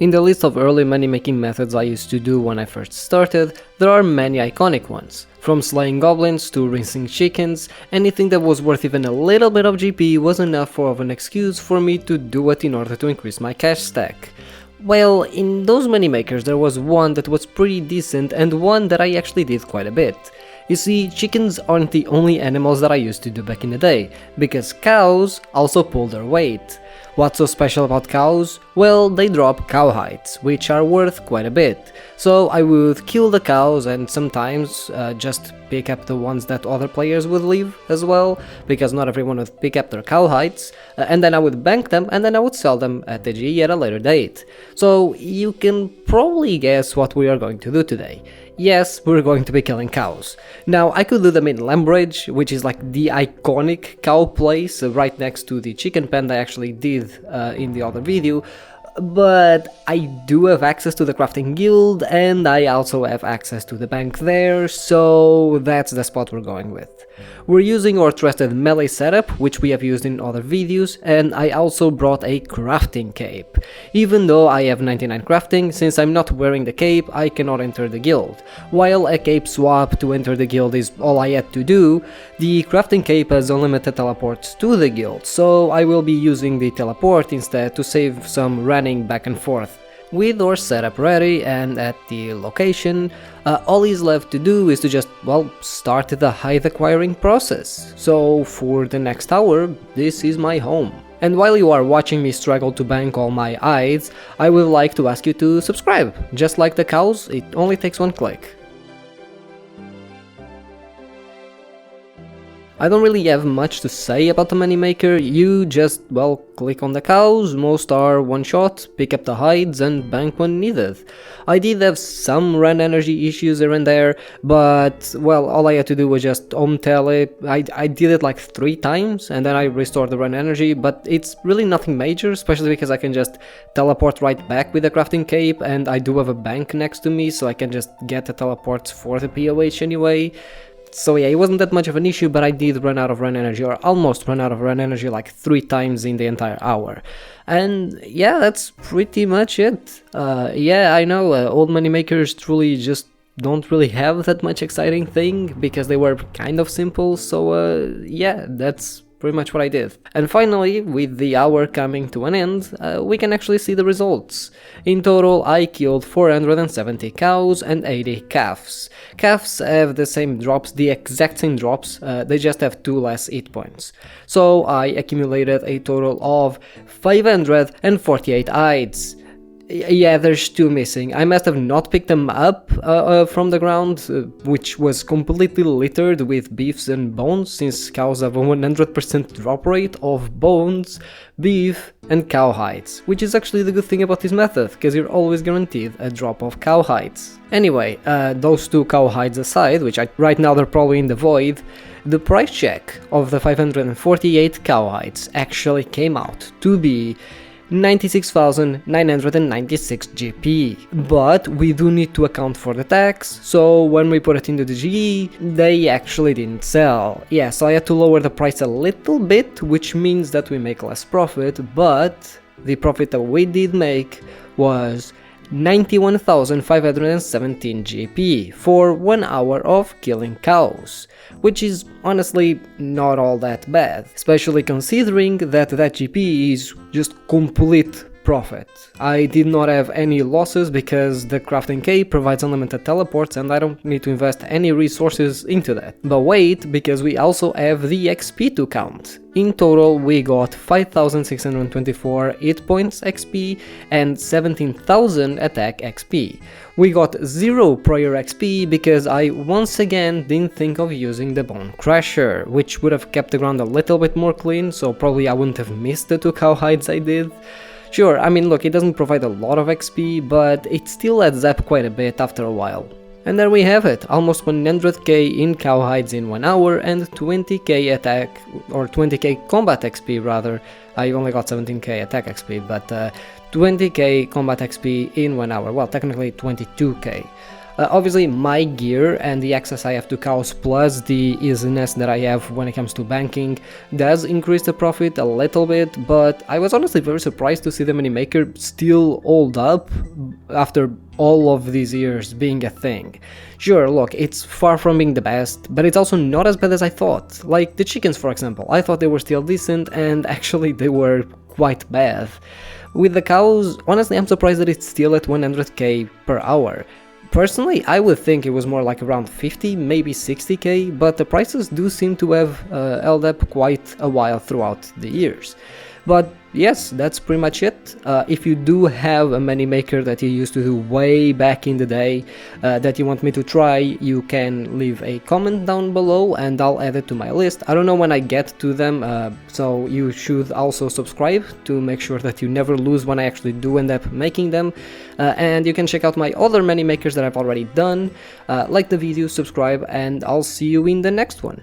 In the list of early money making methods I used to do when I first started, there are many iconic ones. From slaying goblins to rinsing chickens, anything that was worth even a little bit of GP was enough of an excuse for me to do it in order to increase my cash stack. Well, in those moneymakers there was one that was pretty decent and one that I actually did quite a bit. You see, chickens aren't the only animals that I used to do back in the day, because cows also pull their weight. What's so special about cows? Well, they drop cowhides, which are worth quite a bit. So I would kill the cows and sometimes just pick up the ones that other players would leave as well, because not everyone would pick up their cowhides, and then I would bank them and then I would sell them at the G at a later date. So you can probably guess what we are going to do today. Yes, we're going to be killing cows. Now, I could do them in Lambridge, which is like the iconic cow place right next to the chicken pen I actually did in the other video, but I do have access to the crafting guild and I also have access to the bank there, so that's the spot we're going with. We're using our trusted melee setup, which we have used in other videos, and I also brought a crafting cape. Even though I have 99 crafting, since I'm not wearing the cape, I cannot enter the guild. While a cape swap to enter the guild is all I had to do, the crafting cape has unlimited teleports to the guild, so I will be using the teleport instead to save some running back and forth. With our setup ready and at the location, all is left to do is to just, well, start the hide acquiring process. So for the next hour, this is my home. And while you are watching me struggle to bank all my hides, I would like to ask you to subscribe. Just like the cows, it only takes one click. I don't really have much to say about the moneymaker, you just, well, click on the cows, most are one shot, pick up the hides and bank when needed. I did have some run energy issues here and there, but, well, all I had to do was just home tele. I did it like 3 times and then I restored the run energy, but it's really nothing major, especially because I can just teleport right back with the crafting cape and I do have a bank next to me, so I can just get the teleports for the POH anyway. So yeah, it wasn't that much of an issue, but I did run out of run energy, or almost run out of run energy like 3 times in the entire hour. And yeah, that's pretty much it. Yeah, I know, old moneymakers truly just don't really have that much exciting thing, because they were kind of simple, so yeah, that's pretty much what I did. And finally, with the hour coming to an end, we can actually see the results. In total, I killed 470 cows and 80 calves. Calves have the same drops, the exact same drops, they just have 2 less hit points. So I accumulated a total of 548 hides. Yeah, there's 2 missing. I must have not picked them up from the ground, which was completely littered with beefs and bones, since cows have a 100% drop rate of bones, beef and cowhides, which is actually the good thing about this method, because you're always guaranteed a drop of cowhides. Anyway, those 2 cowhides aside, which right now they're probably in the void, the price check of the 548 cowhides actually came out to be 96,996 GP, but we do need to account for the tax, so when we put it into the GE, they actually didn't sell. Yeah, so I had to lower the price a little bit, which means that we make less profit, but the profit that we did make was 91,517 GP for 1 hour of killing cows, which is honestly not all that bad, especially considering that GP is just complete profit. I did not have any losses because the crafting cape provides unlimited teleports and I don't need to invest any resources into that. But wait, because we also have the XP to count. In total we got 5,624 hit points XP and 17,000 attack XP. We got 0 prior XP because I once again didn't think of using the Bone Crusher, which would have kept the ground a little bit more clean, so probably I wouldn't have missed the 2 cowhides I did. Sure, I mean, look, it doesn't provide a lot of XP, but it still adds up quite a bit after a while. And there we have it, almost 100k in cowhides in 1 hour and 20k attack, or 20k combat XP rather. I only got 17k attack XP, but 20k combat XP in 1 hour, well, technically 22k. Obviously my gear and the access I have to cows plus the easiness that I have when it comes to banking does increase the profit a little bit, but I was honestly very surprised to see the moneymaker still hold up after all of these years being a thing. Sure, look, it's far from being the best, but it's also not as bad as I thought. Like the chickens, for example, I thought they were still decent, and actually they were quite bad. With the cows, honestly I'm surprised that it's still at 100k per hour. Personally, I would think it was more like around 50, maybe 60k, but the prices do seem to have held up quite a while throughout the years. But yes, that's pretty much it. If you do have a moneymaker that you used to do way back in the day that you want me to try, you can leave a comment down below and I'll add it to my list. I don't know when I get to them, so you should also subscribe to make sure that you never lose when I actually do end up making them. And you can check out my other moneymakers that I've already done. Like the video, subscribe, and I'll see you in the next one.